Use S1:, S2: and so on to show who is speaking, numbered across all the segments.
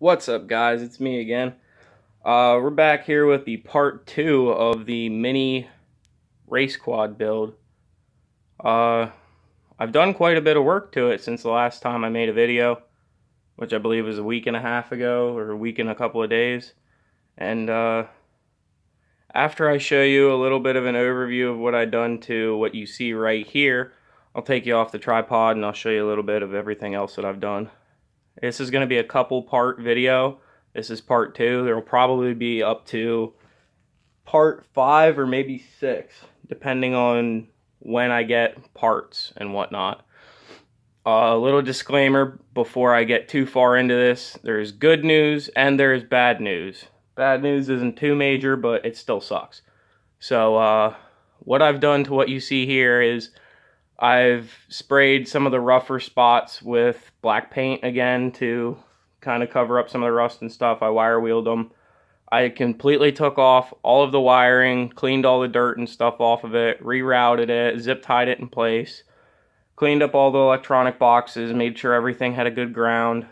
S1: What's up, guys? It's me again. We're back here with the part 2 of the mini race quad build. I've done quite a bit of work to it since the last time I made a video, which I believe was a week and a half ago, or a week and a couple of days. And after I show you a little bit of an overview of what I've done to what you see right here, I'll take you off the tripod and I'll show you a little bit of everything else that I've done. This is going to be a couple part video. This is part 2. There will probably be up to part 5 or maybe 6, depending on when I get parts and whatnot. A little disclaimer before I get too far into this. There's good news and there's bad news. Bad news isn't too major, but it still sucks. So what I've done to what you see here is I've sprayed some of the rougher spots with black paint again to kind of cover up some of the rust and stuff. I wire wheeled them. I completely took off all of the wiring, cleaned all the dirt and stuff off of it, rerouted it, zip tied it in place, cleaned up all the electronic boxes, made sure everything had a good ground.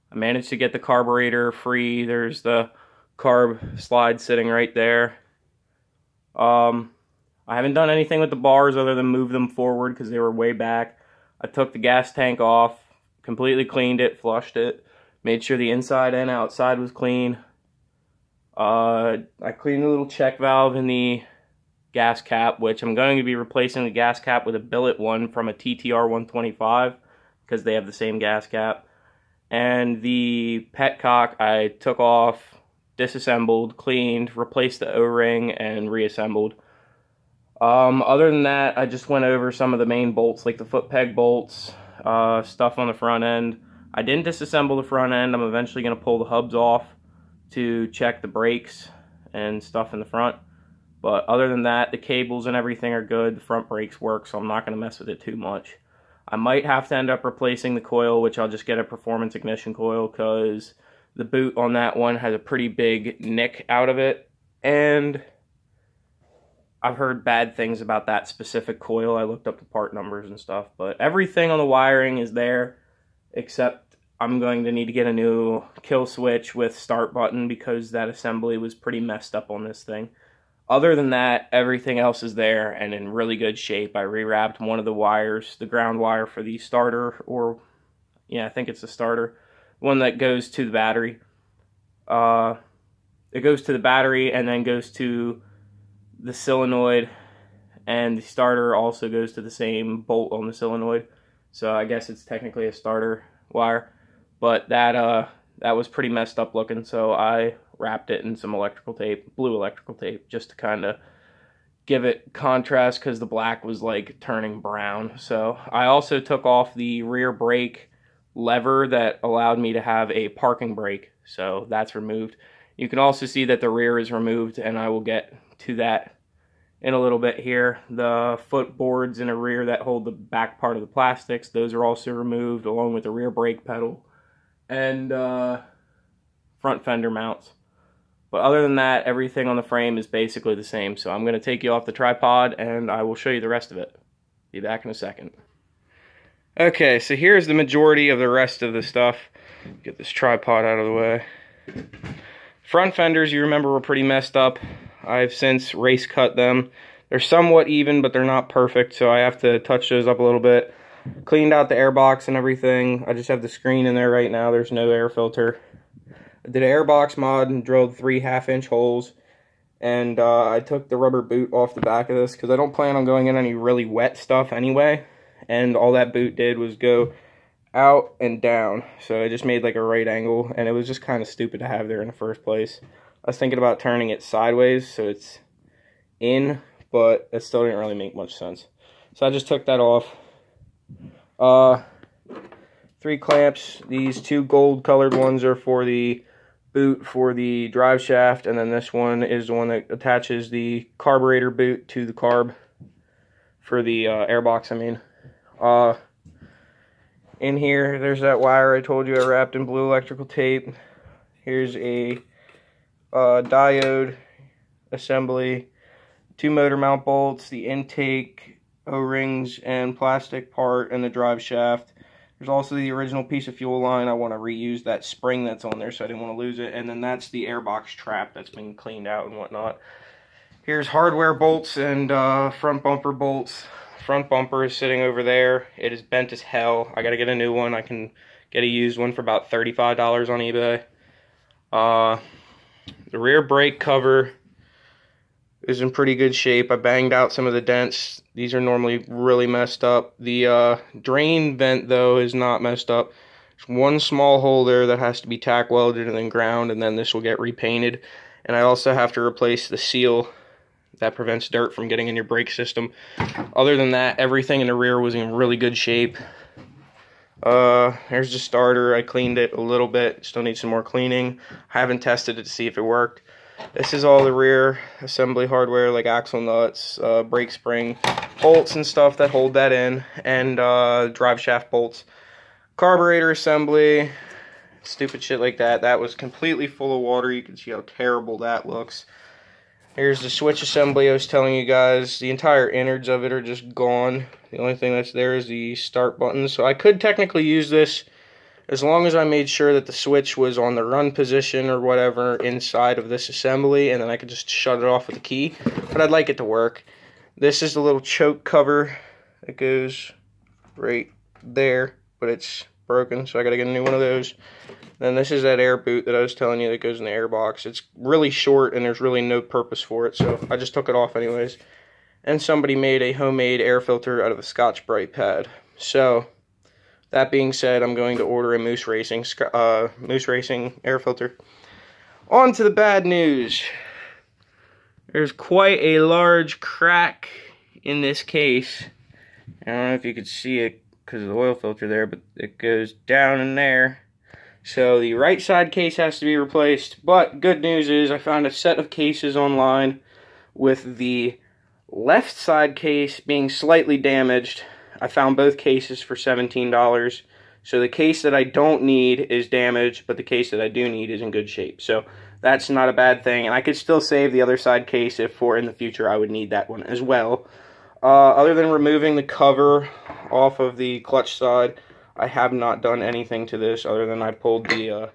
S1: I managed to get the carburetor free. There's the carb slide sitting right there. I haven't done anything with the bars other than move them forward because they were way back. I took the gas tank off, completely cleaned it, flushed it, made sure the inside and outside was clean. I cleaned the little check valve in the gas cap, which I'm going to be replacing the gas cap with a billet one from a TTR 125 because they have the same gas cap. And the petcock I took off, disassembled, cleaned, replaced the O-ring, and reassembled. Other than that, I just went over some of the main bolts, like the foot peg bolts, stuff on the front end. I didn't disassemble the front end. I'm eventually going to pull the hubs off to check the brakes and stuff in the front. But other than that, the cables and everything are good. The front brakes work, so I'm not going to mess with it too much. I might have to end up replacing the coil, which I'll just get a performance ignition coil because the boot on that one has a pretty big nick out of it. And I've heard bad things about that specific coil. I looked up the part numbers and stuff, but everything on the wiring is there, except I'm going to need to get a new kill switch with start button because that assembly was pretty messed up on this thing. Other than that, everything else is there and in really good shape. I rewrapped one of the wires, the ground wire for the starter, or yeah, I think it's the starter, one that goes to the battery. It goes to the battery and then goes to the solenoid, and the starter also goes to the same bolt on the solenoid, so I guess it's technically a starter wire. But that was pretty messed up looking, so I wrapped it in some electrical tape, blue electrical tape, just to kind of give it contrast because the black was like turning brown. So I also took off the rear brake lever that allowed me to have a parking brake, so that's removed. You can also see that the rear is removed, and I will get to that in a little bit here. The foot boards in the rear that hold the back part of the plastics, those are also removed, along with the rear brake pedal and front fender mounts. But other than that, everything on the frame is basically the same. So I'm going to take you off the tripod and I will show you the rest of it. Be back in a second. Okay, so here's the majority of the rest of the stuff. Get this tripod out of the way. Front fenders, you remember, were pretty messed up. I've since race cut them. They're somewhat even, but they're not perfect, so I have to touch those up a little bit. Cleaned out the airbox and everything. I just have the screen in there right now. There's no air filter. I did an airbox mod and drilled 3 half-inch holes. And I took the rubber boot off the back of this because I don't plan on going in any really wet stuff anyway. And all that boot did was go out and down. So I just made like a right angle, and it was just kind of stupid to have there in the first place. I was thinking about turning it sideways so it's in, but it still didn't really make much sense. So I just took that off. 3 clamps. These 2 gold colored ones are for the boot for the drive shaft, and then this one is the one that attaches the carburetor boot to the carb for the airbox, I mean. In here, there's that wire I told you I wrapped in blue electrical tape. Here's a diode assembly, 2 motor mount bolts, the intake O-rings and plastic part, and the drive shaft. There's also the original piece of fuel line. I want to reuse that spring that's on there, so I didn't want to lose it. And then that's the airbox trap that's been cleaned out and whatnot. Here's hardware bolts and front bumper bolts. Front bumper is sitting over there. It is bent as hell. I got to get a new one. I can get a used one for about $35 on eBay. The rear brake cover is in pretty good shape. I banged out some of the dents. These are normally really messed up. The drain vent, though, is not messed up. There's one small hole there that has to be tack welded and then ground, and then this will get repainted. And I also have to replace the seal that prevents dirt from getting in your brake system. Other than that, everything in the rear was in really good shape. There's the starter. I cleaned it a little bit. Still needs some more cleaning. I haven't tested it to see if it worked. This is all the rear assembly hardware, like axle nuts, brake spring, bolts and stuff that hold that in, and drive shaft bolts. Carburetor assembly, stupid shit like that. That was completely full of water. You can see how terrible that looks. Here's the switch assembly I was telling you guys. The entire innards of it are just gone. The only thing that's there is the start button. So I could technically use this as long as I made sure that the switch was on the run position or whatever inside of this assembly, and then I could just shut it off with a key. But I'd like it to work. This is the little choke cover that goes right there, but it's broken, so I gotta get a new one of those. Then this is that air boot that I was telling you that goes in the air box. It's really short and there's really no purpose for it, so I just took it off anyways. And somebody made a homemade air filter out of a Scotch-Brite pad. So that being said, I'm going to order a Moose Racing air filter. On to the bad news. There's quite a large crack in this case. I don't know if you could see it because of the oil filter there, but it goes down in there. So the right side case has to be replaced. But good news is I found a set of cases online with the left side case being slightly damaged. I found both cases for $17. So the case that I don't need is damaged, but the case that I do need is in good shape. So that's not a bad thing. And I could still save the other side case if for in the future I would need that one as well. Other than removing the cover off of the clutch side, I have not done anything to this other than I pulled the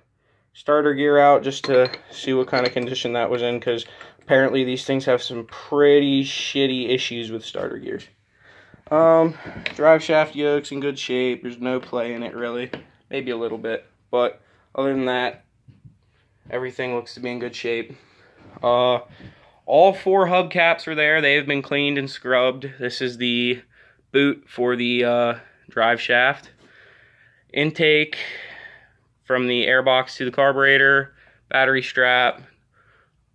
S1: starter gear out just to see what kind of condition that was in, because apparently these things have some pretty shitty issues with starter gears. Drive shaft yoke's in good shape. There's no play in it really. Maybe a little bit. But other than that, everything looks to be in good shape. All 4 hubcaps are there. They have been cleaned and scrubbed. This is the boot for the drive shaft. Intake from the airbox to the carburetor. Battery strap.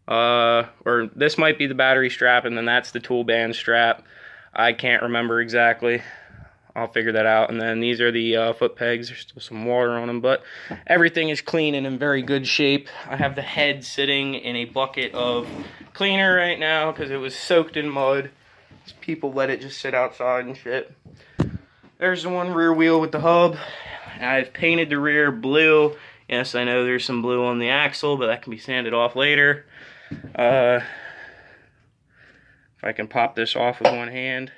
S1: Or this might be the battery strap, and then that's the tool band strap. I can't remember exactly. I'll figure that out. And then these are the foot pegs. There's still some water on them, but everything is clean and in very good shape. I have the head sitting in a bucket of cleaner right now because it was soaked in mud. People let it just sit outside and shit. There's the one rear wheel with the hub. I've painted the rear blue. Yes, I know there's some blue on the axle, but that can be sanded off later. If I can pop this off with one hand.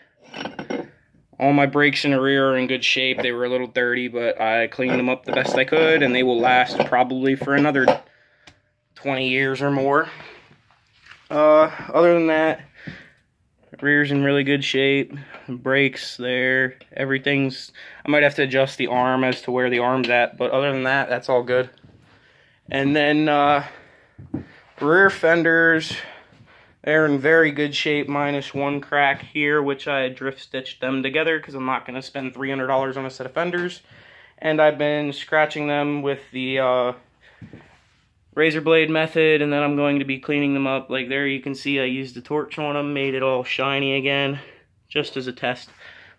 S1: All my brakes in the rear are in good shape. They were a little dirty, but I cleaned them up the best I could, and they will last probably for another 20 years or more. Other than that, the rear's in really good shape. The brakes there, everything's... I might have to adjust the arm as to where the arm's at, but other than that, that's all good. And then rear fenders, they're in very good shape, minus one crack here, which I drift stitched them together because I'm not going to spend $300 on a set of fenders. And I've been scratching them with the razor blade method, and then I'm going to be cleaning them up. Like there you can see I used the torch on them, made it all shiny again, just as a test.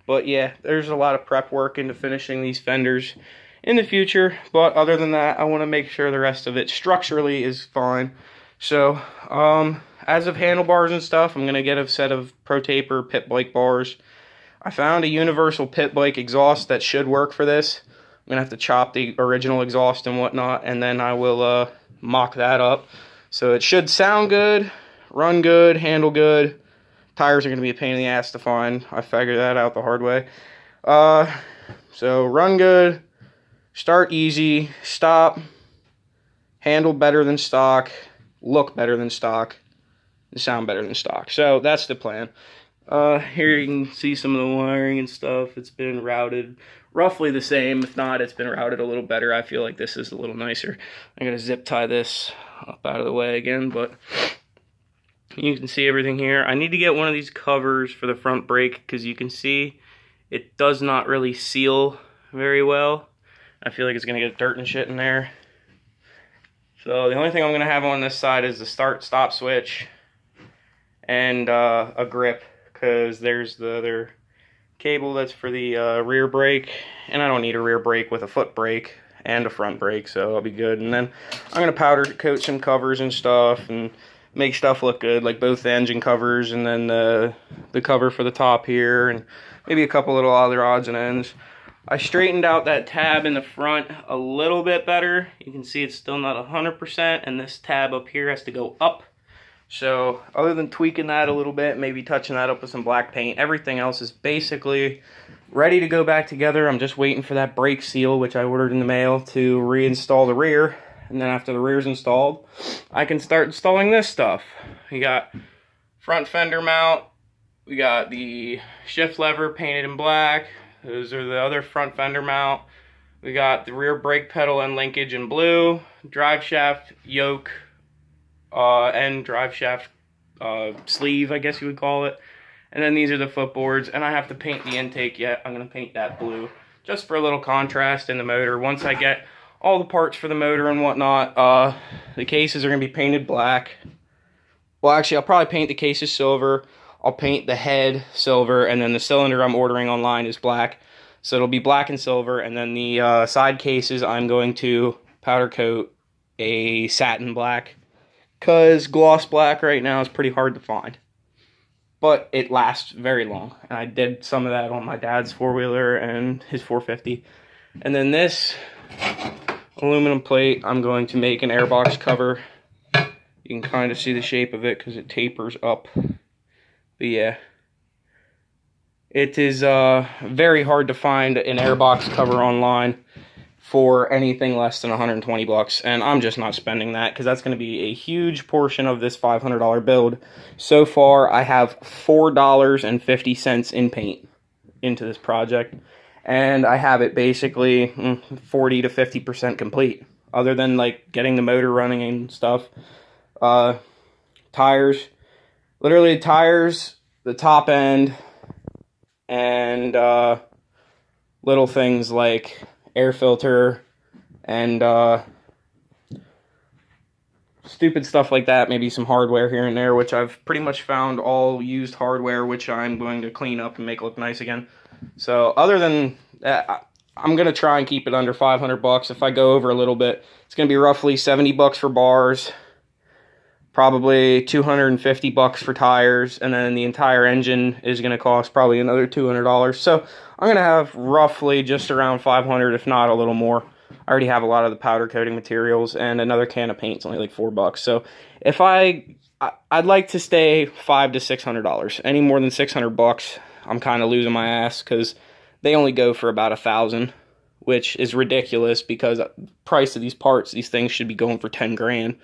S1: But yeah, there's a lot of prep work into finishing these fenders in the future. But other than that, I want to make sure the rest of it structurally is fine. So, as of handlebars and stuff, I'm going to get a set of Pro Taper pit bike bars. I found a universal pit bike exhaust that should work for this. I'm going to have to chop the original exhaust and whatnot, and then I will mock that up. So it should sound good, run good, handle good. Tires are going to be a pain in the ass to find. I figured that out the hard way. So run good, Start easy, stop, handle better than stock, look better than stock, and sound better than stock. So that's the plan. Here you can see some of the wiring and stuff. It's been routed roughly the same. If not, it's been routed a little better. I feel like this is a little nicer. I'm going to zip tie this up out of the way again, but you can see everything here. I need to get one of these covers for the front brake because you can see it does not really seal very well. I feel like it's going to get dirt and shit in there. So the only thing I'm going to have on this side is the start-stop switch and a grip, because there's the other cable that's for the rear brake, and I don't need a rear brake with a foot brake and a front brake, so I'll be good. And then I'm going to powder coat some covers and stuff and make stuff look good, like both the engine covers and then the cover for the top here, and maybe a couple little other odds and ends. I straightened out that tab in the front a little bit better. You can see it's still not 100%, and this tab up here has to go up. So other than tweaking that a little bit, maybe touching that up with some black paint, everything else is basically ready to go back together. I'm just waiting for that brake seal, which I ordered in the mail, to reinstall the rear. And then after the rear's installed, I can start installing this stuff. We got front fender mount. We got the shift lever painted in black. Those are the other front fender mount. We got the rear brake pedal and linkage in blue. Drive shaft yoke and drive shaft sleeve, I guess you would call it. And then these are the footboards, and I have to paint the intake yet. I'm going to paint that blue just for a little contrast in the motor. Once I get all the parts for the motor and whatnot, the cases are going to be painted black. Well, actually, I'll probably paint the cases silver. I'll paint the head silver, and then the cylinder I'm ordering online is black. So it'll be black and silver, and then the side cases I'm going to powder coat a satin black, because gloss black right now is pretty hard to find. But it lasts very long, and I did some of that on my dad's four-wheeler and his 450. And then this aluminum plate, I'm going to make an airbox cover. You can kind of see the shape of it because it tapers up. But yeah, it is very hard to find an airbox cover online for anything less than 120 bucks, and I'm just not spending that because that's going to be a huge portion of this $500 build. So far, I have $4.50 in paint into this project, and I have it basically 40 to 50% complete, other than like getting the motor running and stuff. Tires. Literally tires, the top end, and little things like air filter and stupid stuff like that. Maybe some hardware here and there, which I've pretty much found all used hardware, which I'm going to clean up and make look nice again. So other than that, I'm going to try and keep it under 500 bucks. If I go over a little bit, it's going to be roughly 70 bucks for bars, probably 250 bucks for tires, and then the entire engine is going to cost probably another $200. So I'm going to have roughly just around 500, if not a little more. I already have a lot of the powder coating materials, and another can of paint's only like $4. So if I'd like to stay $500 to $600. Any more than 600 bucks, I'm kind of losing my ass, because they only go for about $1,000, which is ridiculous because the price of these parts, these things should be going for 10 grand.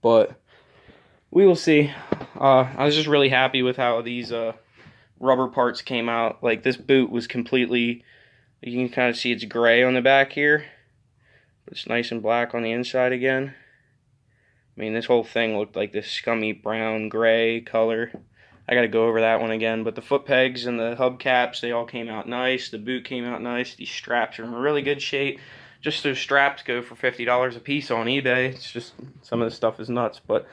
S1: But we will see. I was just really happy with how these rubber parts came out. Like, this boot was completely, you can kind of see it's gray on the back here, but it's nice and black on the inside again. I mean, this whole thing looked like this scummy brown gray color. I gotta go over that one again, but the foot pegs and the hubcaps, they all came out nice. The boot came out nice. These straps are in really good shape. Just those straps go for $50 a piece on eBay. It's just, some of the stuff is nuts, but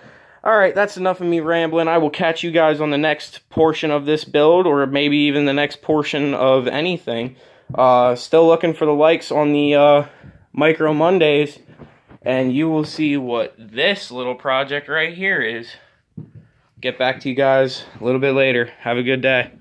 S1: alright, that's enough of me rambling. I will catch you guys on the next portion of this build, or maybe even the next portion of anything. Still looking for the likes on the Micro Mondays, and you will see what this little project right here is. Get back to you guys a little bit later. Have a good day.